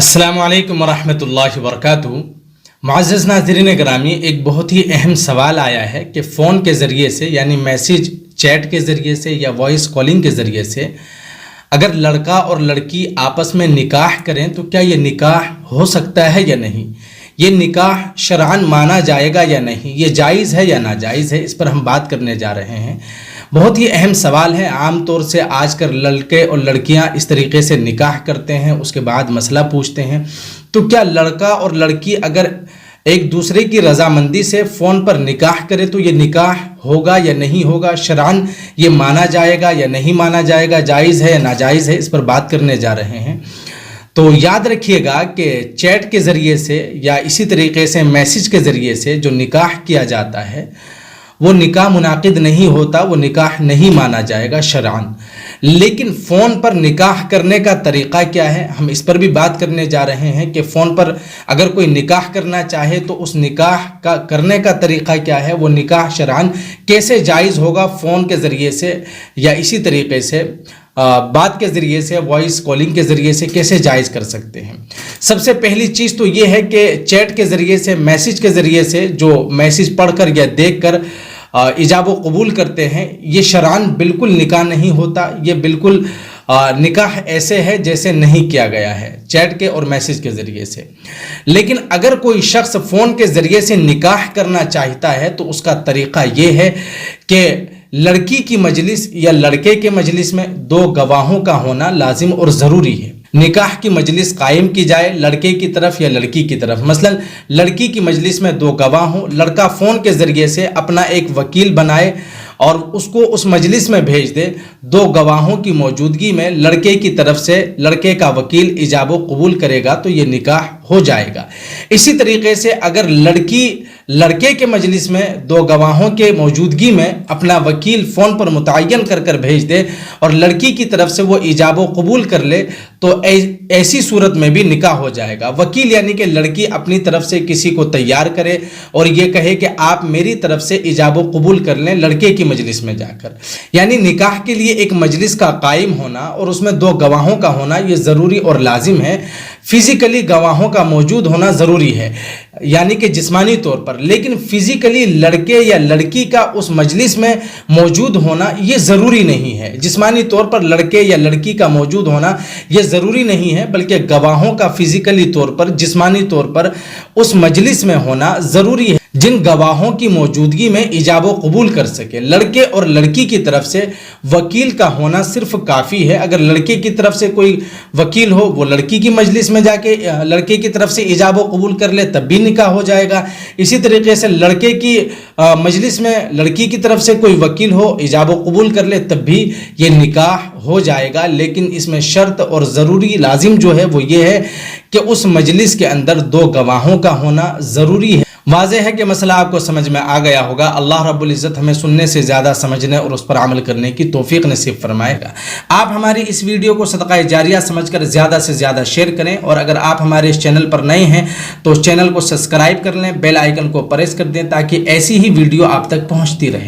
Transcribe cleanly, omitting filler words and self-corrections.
السلام علیکم ورحمۃ اللہ وبرکاتہ۔ معزز ناظرین گرامی، ایک بہت ہی اہم سوال آیا ہے کہ فون کے ذریعے سے یعنی میسیج چیٹ کے ذریعے سے یا وائس کالنگ کے ذریعے سے اگر لڑکا اور لڑکی آپس میں نکاح کریں تو کیا یہ نکاح ہو سکتا ہے یا نہیں؟ یہ نکاح شرعاً مانا جائے گا یا نہیں؟ یہ جائز ہے یا ناجائز ہے؟ اس پر ہم بات کرنے جا رہے ہیں۔ بہت ہی اہم سوال ہے۔ عام طور سے آج کل لڑکے اور لڑکیاں اس طریقے سے نکاح کرتے ہیں، اس کے بعد مسئلہ پوچھتے ہیں تو کیا لڑکا اور لڑکی اگر ایک دوسرے کی رضامندی سے فون پر نکاح کرے تو یہ نکاح ہوگا یا نہیں ہوگا؟ شرعاً یہ مانا جائے گا یا نہیں مانا جائے گا؟ جائز ہے یا ناجائز ہے؟ اس پر بات کرنے جا رہے ہیں۔ تو یاد رکھیے گا کہ چیٹ کے ذریعے سے یا اسی طریقے سے میسیج کے ذریعے سے جو نکاح کیا جاتا ہے وہ نکاح منعقد نہیں ہوتا، وہ نکاح نہیں مانا جائے گا شرعاً۔ لیکن فون پر نکاح کرنے کا طریقہ کیا ہے، ہم اس پر بھی بات کرنے جا رہے ہیں کہ فون پر اگر کوئی نکاح کرنا چاہے تو اس نکاح کا کرنے کا طریقہ کیا ہے، وہ نکاح شرعاً کیسے جائز ہوگا، فون کے ذریعے سے یا اسی طریقے سے بات کے ذریعے سے وائس کالنگ کے ذریعے سے کیسے جائز کر سکتے ہیں۔ سب سے پہلی چیز تو یہ ہے کہ چیٹ کے ذریعے سے میسیج کے ذریعے سے جو میسیج پڑھ کر یا دیکھ کر ایجاب و قبول کرتے ہیں، یہ شرعاً بالکل نکاح نہیں ہوتا۔ یہ بالکل نکاح ایسے ہے جیسے نہیں کیا گیا ہے چیٹ کے اور میسیج کے ذریعے سے۔ لیکن اگر کوئی شخص فون کے ذریعے سے نکاح کرنا چاہتا ہے تو اس کا طریقہ یہ ہے کہ لڑکی کی مجلس یا لڑکے کے مجلس میں دو گواہوں کا ہونا لازم اور ضروری ہے۔ نکاح کی مجلس قائم کی جائے لڑکے کی طرف یا لڑکی کی طرف۔ مثلا لڑکی کی مجلس میں دو گواہ ہوں، لڑکا فون کے ذریعے سے اپنا ایک وکیل بنائے اور اس کو اس مجلس میں بھیج دے۔ دو گواہوں کی موجودگی میں لڑکے کی طرف سے لڑکے کا وکیل ایجاب و قبول کرے گا تو یہ نکاح ہو جائے گا۔ اسی طریقے سے اگر لڑکی لڑکے کے مجلس میں دو گواہوں کے موجودگی میں اپنا وکیل فون پر متعین کر کر بھیج دے اور لڑکی کی طرف سے وہ ایجاب و قبول کر لے تو ایسی صورت میں بھی نکاح ہو جائے گا۔ وکیل یعنی کہ لڑکی اپنی طرف سے کسی کو تیار کرے اور یہ کہے کہ آپ میری طرف سے ایجاب و قبول کر لیں لڑکے کی مجلس میں جا کر۔ یعنی نکاح کے لیے ایک مجلس کا قائم ہونا اور اس میں دو گواہوں کا ہونا یہ ضروری اور لازم ہے۔ فزیکلی گواہوں کا موجود ہونا ضروری ہے یعنی کہ جسمانی طور پر، لیکن فزیکلی لڑکے یا لڑکی کا اس مجلس میں موجود ہونا یہ ضروری نہیں ہے۔ جسمانی طور پر لڑکے یا لڑکی کا موجود ہونا یہ ضروری نہیں ہے، بلکہ گواہوں کا فزیکلی طور پر جسمانی طور پر اس مجلس میں ہونا ضروری ہے جن گواہوں کی موجودگی میں ایجاب و قبول کر سکے۔ لڑکے اور لڑکی کی طرف سے وکیل کا ہونا صرف کافی ہے۔ اگر لڑکے کی طرف سے کوئی وکیل ہو وہ لڑکی کی مجلس میں جا کے لڑکے کی طرف سے ایجاب و قبول کر لے تب بھی نکاح ہو جائے گا۔ اسی طریقے سے لڑکے کی مجلس میں لڑکی کی طرف سے کوئی وکیل ہو ایجاب و قبول کر لے تب بھی یہ نکاح ہو جائے گا۔ لیکن اس میں شرط اور ضروری لازم جو ہے وہ یہ ہے کہ اس مجلس کے اندر دو گواہوں کا ہونا ضروری ہے۔ واضح ہے کہ مسئلہ آپ کو سمجھ میں آ گیا ہوگا۔ اللہ رب العزت ہمیں سننے سے زیادہ سمجھنے اور اس پر عمل کرنے کی توفیق نصیب فرمائے گا۔ آپ ہماری اس ویڈیو کو صدقہ جاریہ سمجھ کر زیادہ سے زیادہ شیئر کریں، اور اگر آپ ہمارے اس چینل پر نئے ہیں تو اس چینل کو سبسکرائب کر لیں، بیل آئیکن کو پریس کر دیں تاکہ ایسی ہی ویڈیو آپ تک پہنچتی رہے۔